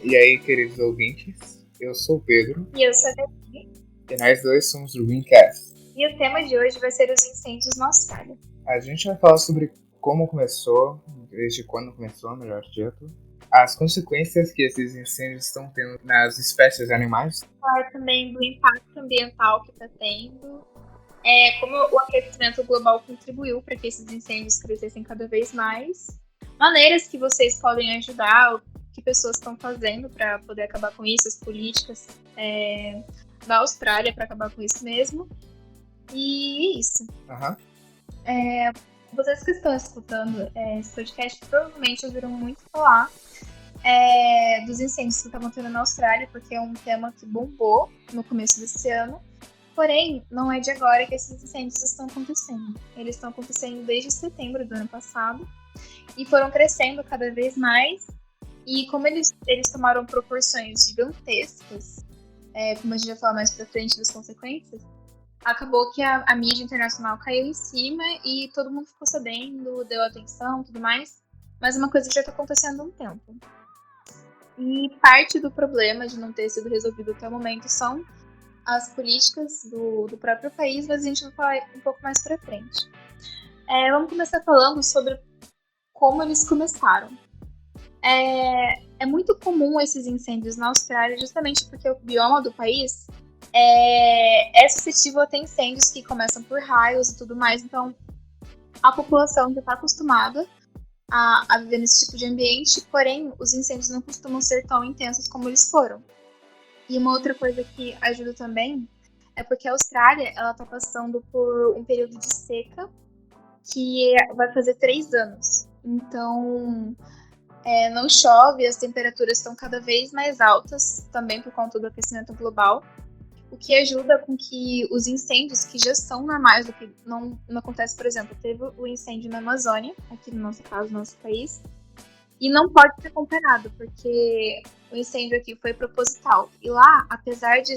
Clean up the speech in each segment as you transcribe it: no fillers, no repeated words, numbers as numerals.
E aí, queridos ouvintes, eu sou o Pedro. E eu sou a Gabi. E nós dois somos do Greencast. E o tema de hoje vai ser os incêndios na Austrália. A gente vai falar sobre como começou, desde quando começou, melhor dito, as consequências que esses incêndios estão tendo nas espécies animais. Falar também do impacto ambiental que está tendo, como o aquecimento global contribuiu para que esses incêndios crescessem cada vez mais, maneiras que vocês podem ajudar, o que pessoas estão fazendo para poder acabar com isso, as políticas da Austrália para acabar com isso mesmo. E é isso. Vocês que estão escutando esse podcast provavelmente ouviram muito falar dos incêndios que estavam tendo na Austrália, porque é um tema que bombou no começo desse ano. Porém, não é de agora que esses incêndios estão acontecendo. Eles estão acontecendo desde setembro do ano passado e foram crescendo cada vez mais. E como eles tomaram proporções gigantescas, como a gente vai falar mais pra frente das consequências, acabou que a mídia internacional caiu em cima e todo mundo ficou sabendo, deu atenção e tudo mais. Mas é uma coisa que já está acontecendo há um tempo. E parte do problema de não ter sido resolvido até o momento são as políticas do próprio país, mas a gente vai falar um pouco mais pra frente. Vamos começar falando sobre como eles começaram. É muito comum esses incêndios na Austrália, justamente porque o bioma do país é suscetível a ter incêndios que começam por raios e tudo mais. Então, a população já está acostumada a viver nesse tipo de ambiente, porém, os incêndios não costumam ser tão intensos como eles foram. E uma outra coisa que ajuda também é porque a Austrália ela está passando por um período de seca que vai fazer 3 anos. Então, não chove, as temperaturas estão cada vez mais altas, também por conta do aquecimento global, o que ajuda com que os incêndios, que já são normais, do que não acontece, por exemplo, teve o incêndio na Amazônia, aqui no nosso caso, no nosso país, e não pode ser comparado, porque o incêndio aqui foi proposital. E lá, apesar de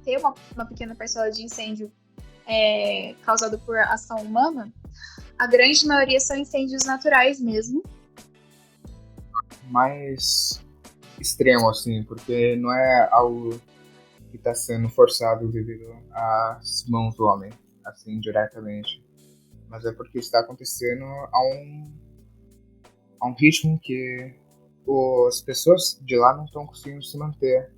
ter uma pequena parcela de incêndio causado por ação humana, a grande maioria são incêndios naturais mesmo. Mais extremo, assim, porque não é algo que está sendo forçado devido às mãos do homem, assim, diretamente. Mas é porque está acontecendo a um ritmo que as pessoas de lá não estão conseguindo se manter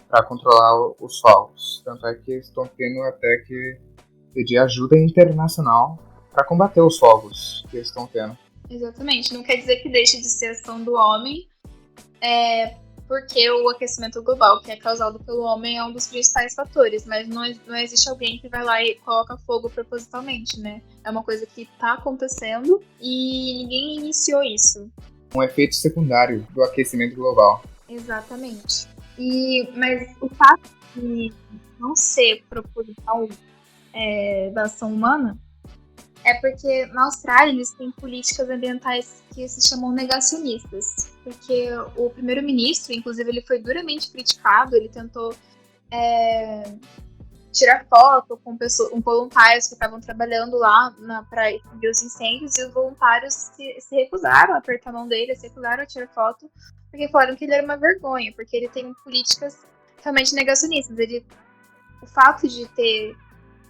para controlar os fogos. Tanto é que estão tendo até que pedir ajuda internacional para combater os fogos que eles estão tendo. Exatamente. Não quer dizer que deixe de ser ação do homem, porque o aquecimento global, que é causado pelo homem, é um dos principais fatores, mas não existe alguém que vai lá e coloca fogo propositalmente, né? É uma coisa que está acontecendo e ninguém iniciou isso. Um efeito secundário do aquecimento global. Exatamente. Mas o fato de não ser proposital da ação humana é porque na Austrália eles têm políticas ambientais que se chamam negacionistas. Porque o primeiro-ministro, inclusive, ele foi duramente criticado, ele tentou tirar foto com voluntários que estavam trabalhando lá para extinguir os incêndios, e os voluntários se recusaram a apertar a mão dele, se recusaram a tirar foto, porque falaram que ele era uma vergonha, porque ele tem políticas realmente negacionistas. O fato de ter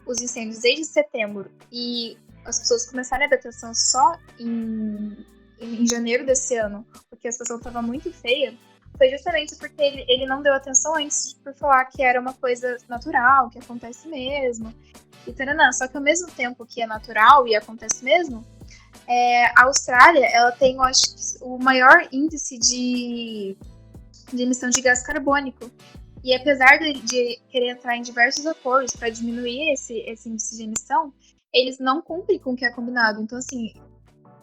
os incêndios desde setembro e as pessoas começarem a dar atenção só em janeiro desse ano, porque a situação estava muito feia, foi justamente porque ele não deu atenção antes por falar que era uma coisa natural, que acontece mesmo, e taranã. Só que ao mesmo tempo que é natural e acontece mesmo, a Austrália ela tem, eu acho, o maior índice de emissão de gás carbônico. E apesar de querer entrar em diversos acordos para diminuir esse índice de emissão, eles não cumprem com o que é combinado. Então, assim,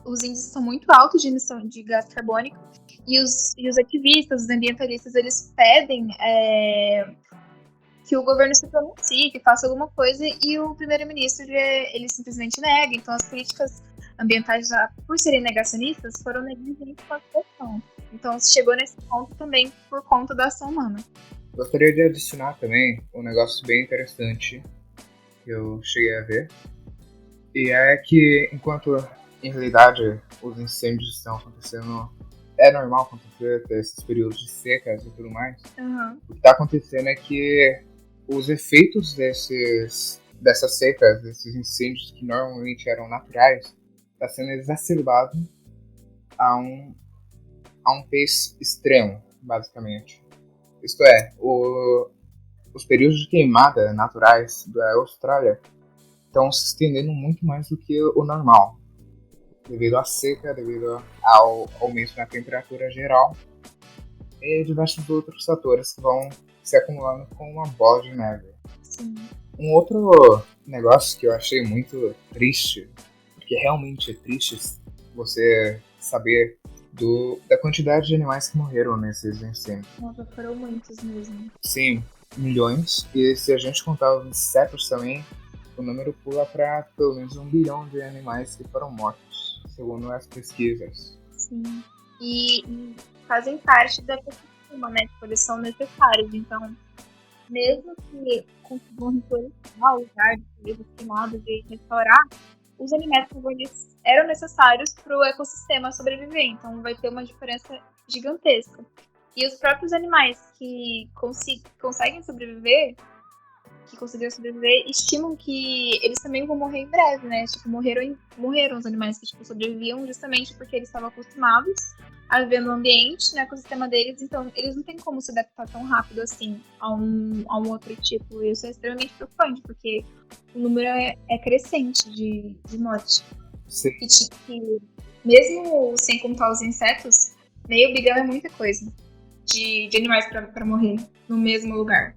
os índices são muito altos de emissão de gás carbônico e os ativistas, os ambientalistas, eles pedem que o governo se pronuncie, que faça alguma coisa, e o primeiro-ministro ele simplesmente nega. Então, as políticas ambientais, já por serem negacionistas, foram negligentes com a situação. Então, chegou nesse ponto também por conta da ação humana. Gostaria de adicionar também um negócio bem interessante que eu cheguei a ver. E é que, enquanto em realidade os incêndios estão acontecendo é normal acontecer ter esses períodos de secas e tudo mais. Uhum. O que está acontecendo é que os efeitos dessas secas, desses incêndios que normalmente eram naturais, está sendo exacerbado a um pace extremo, basicamente. Isto é, os períodos de queimada naturais da Austrália estão se estendendo muito mais do que o normal, devido à seca, devido ao aumento na temperatura geral e diversos outros fatores que vão se acumulando com uma bola de neve. Sim. Um outro negócio que eu achei muito triste, porque realmente é triste você saber da quantidade de animais que morreram nesses incêndios. Nossa, foram muitos mesmo. Sim, milhões. E se a gente contar os insetos também, o número pula para pelo menos 1 bilhão de animais que foram mortos, segundo as pesquisas. Sim. E fazem parte da ecossistema, né? Tipo, eles são necessários. Então, mesmo que consigam reflorestar o lugar de coisas queimadas e restaurar, os animais eles eram necessários para o ecossistema sobreviver. Então, vai ter uma diferença gigantesca. E os próprios animais que conseguem sobreviver, que conseguiram sobreviver, estimam que eles também vão morrer em breve, né? Tipo, morreram os animais que tipo, sobreviviam justamente porque eles estavam acostumados a viver no ambiente, no ecossistema deles, então eles não têm como se adaptar tão rápido assim a um outro tipo. E isso é extremamente preocupante, porque o número é crescente de morte. Sim. Que mesmo sem contar os insetos, meio bilhão é muita coisa de animais para morrer no mesmo lugar.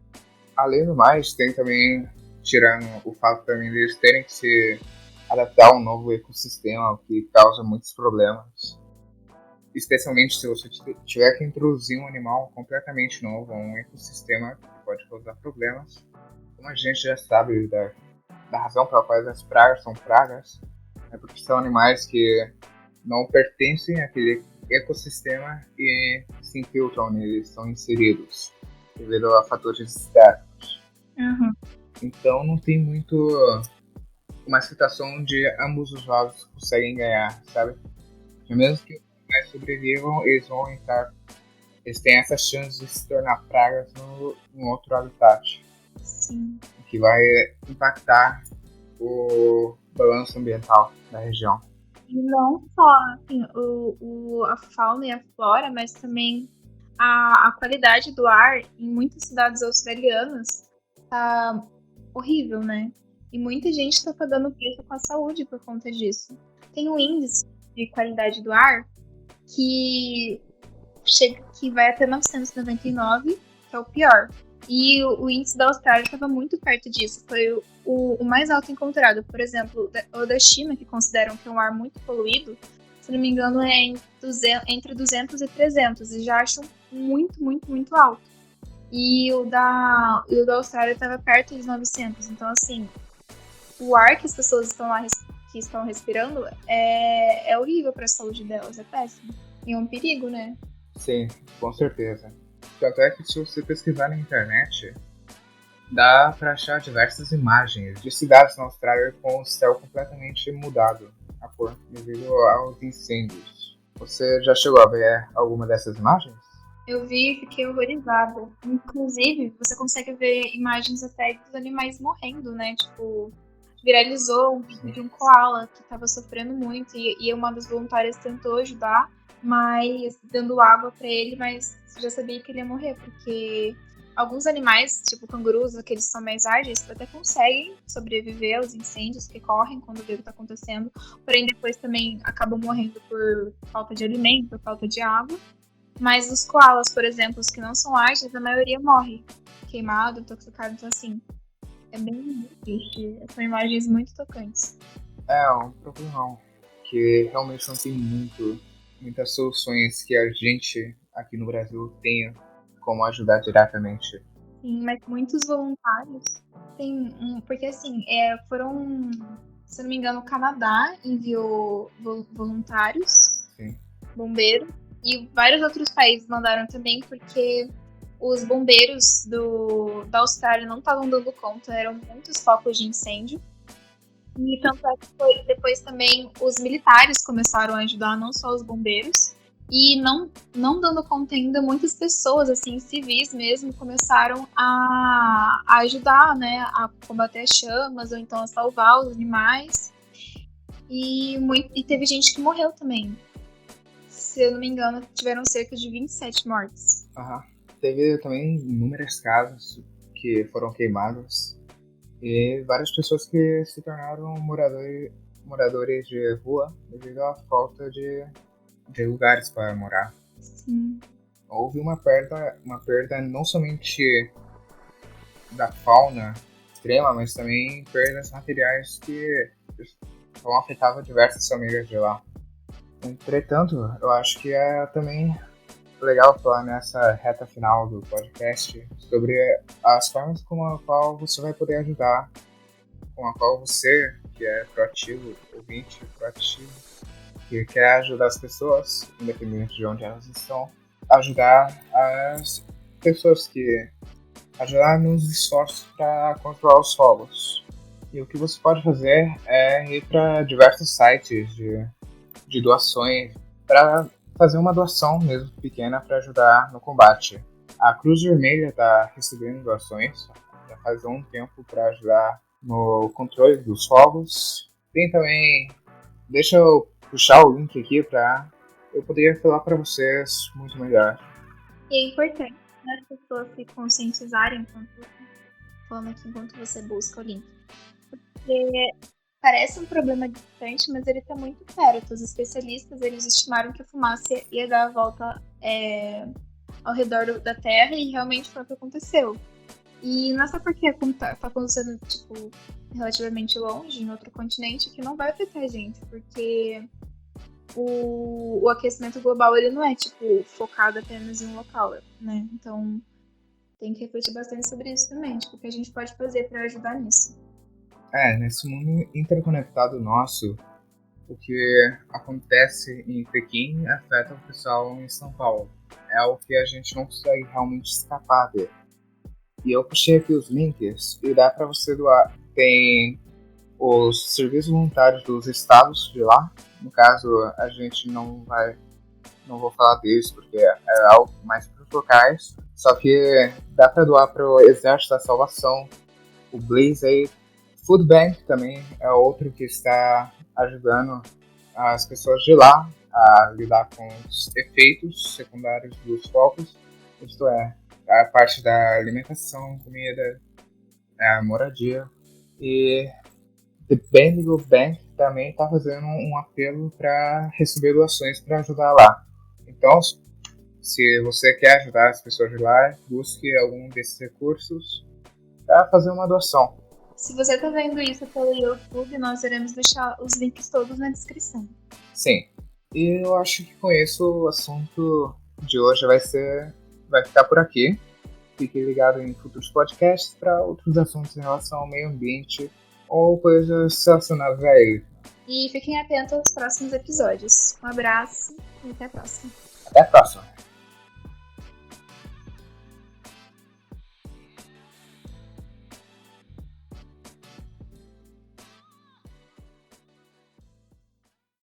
Além do mais, tem também, tirando o fato também de eles terem que se adaptar a um novo ecossistema, o que causa muitos problemas. Especialmente se você tiver que introduzir um animal completamente novo a um ecossistema que pode causar problemas. Como a gente já sabe da razão pela qual as pragas são pragas, é porque são animais que não pertencem àquele ecossistema e se infiltram nele, são inseridos devido a fatores externos. Uhum. Então não tem muito uma situação onde ambos os lados conseguem ganhar, sabe? E mesmo que os animais sobrevivam, eles têm essa chance de se tornar pragas no outro habitat. Sim. O que vai impactar o balanço ambiental da região. E não só assim, a fauna e a flora, mas também a qualidade do ar em muitas cidades australianas tá horrível, né? E muita gente está pagando preço com a saúde por conta disso. Tem um índice de qualidade do ar que vai até 999, que é o pior. E o índice da Austrália estava muito perto disso. Foi o mais alto encontrado. Por exemplo, o da China, que consideram que é um ar muito poluído, se não me engano, é entre 200 e 300. E já acham muito, muito, muito alto. E o da Austrália estava perto dos 900. Então, assim, o ar que as pessoas estão respirando é horrível para a saúde delas. É péssimo. E é um perigo, né? Sim, com certeza. Tanto é que se você pesquisar na internet, dá para achar diversas imagens de cidades na Austrália com o céu completamente mudado, a cor, devido aos incêndios. Você já chegou a ver alguma dessas imagens? Eu vi e fiquei horrorizada. Inclusive, você consegue ver imagens até dos animais morrendo, né? Tipo, viralizou um vídeo de um koala que estava sofrendo muito e uma das voluntárias tentou ajudar, mas dando água para ele, mas já sabia que ele ia morrer, porque alguns animais, tipo cangurus, aqueles que são mais ágeis, até conseguem sobreviver aos incêndios que correm quando vê o que está acontecendo, porém depois também acabam morrendo por falta de alimento, por falta de água. Mas os koalas, por exemplo, os que não são ágeis, a maioria morre queimado, intoxicado, então assim, é bem triste. São imagens muito tocantes. É um problemão, que realmente não tem muitas soluções que a gente aqui no Brasil tenha como ajudar diretamente. Sim, mas muitos voluntários têm porque assim, foram, se não me engano, o Canadá enviou voluntários, Sim. bombeiros, e vários outros países mandaram também, porque os bombeiros da Austrália não estavam dando conta, eram muitos focos de incêndio. E tanto é que depois também os militares começaram a ajudar, não só os bombeiros. E não dando conta ainda, muitas pessoas, assim, civis mesmo, começaram a ajudar, né, a combater as chamas, ou então a salvar os animais. E teve gente que morreu também. Se eu não me engano, tiveram cerca de 27 mortes. Teve também inúmeros casos que foram queimados e várias pessoas que se tornaram moradores de rua devido à falta de lugares para morar. Sim. Houve uma perda não somente da fauna extrema, mas também perdas materiais que vão afetar diversas famílias de lá. Entretanto, eu acho que é também legal falar nessa reta final do podcast sobre as formas com a qual você vai poder ajudar, com a qual você, que é proativo, ouvinte proativo, que quer ajudar as pessoas, independente de onde elas estão, ajudar as pessoas que ajudar nos esforços para controlar os fogos. E o que você pode fazer é ir para diversos sites de doações para fazer uma doação mesmo pequena para ajudar no combate. A Cruz Vermelha está recebendo doações já faz um tempo para ajudar no controle dos fogos. Tem também, deixa eu puxar o link aqui para eu poder falar para vocês muito melhor. E é importante, né, as pessoas se conscientizarem enquanto você busca o link. Porque parece um problema distante, mas ele está muito perto. Os especialistas eles estimaram que a fumaça ia dar a volta ao redor da Terra e realmente foi o que aconteceu. E não é só porque está acontecendo tipo, relativamente longe, em outro continente, que não vai afetar a gente, porque o aquecimento global ele não é tipo, focado apenas em um local, né? Então tem que refletir bastante sobre isso também, tipo, o que a gente pode fazer para ajudar nisso. Nesse mundo interconectado nosso, o que acontece em Pequim afeta o pessoal em São Paulo. É o que a gente não consegue realmente escapar dele. E eu puxei aqui os links e dá para você doar. Tem os serviços voluntários dos estados de lá. No caso, a gente não vou falar deles porque é algo mais para os locais. Só que dá para doar para o Exército da Salvação, o Blaze aí. Food Bank também é outro que está ajudando as pessoas de lá a lidar com os efeitos secundários dos focos, isto é, a parte da alimentação, comida, moradia. E The Bendigo Bank também está fazendo um apelo para receber doações para ajudar lá. Então, se você quer ajudar as pessoas de lá, busque algum desses recursos para fazer uma doação. Se você está vendo isso pelo YouTube, nós iremos deixar os links todos na descrição. Sim. E eu acho que com isso o assunto de hoje vai ficar por aqui. Fique ligado em futuros podcasts para outros assuntos em relação ao meio ambiente ou coisas relacionadas a ele. E fiquem atentos aos próximos episódios. Um abraço e até a próxima. Até a próxima.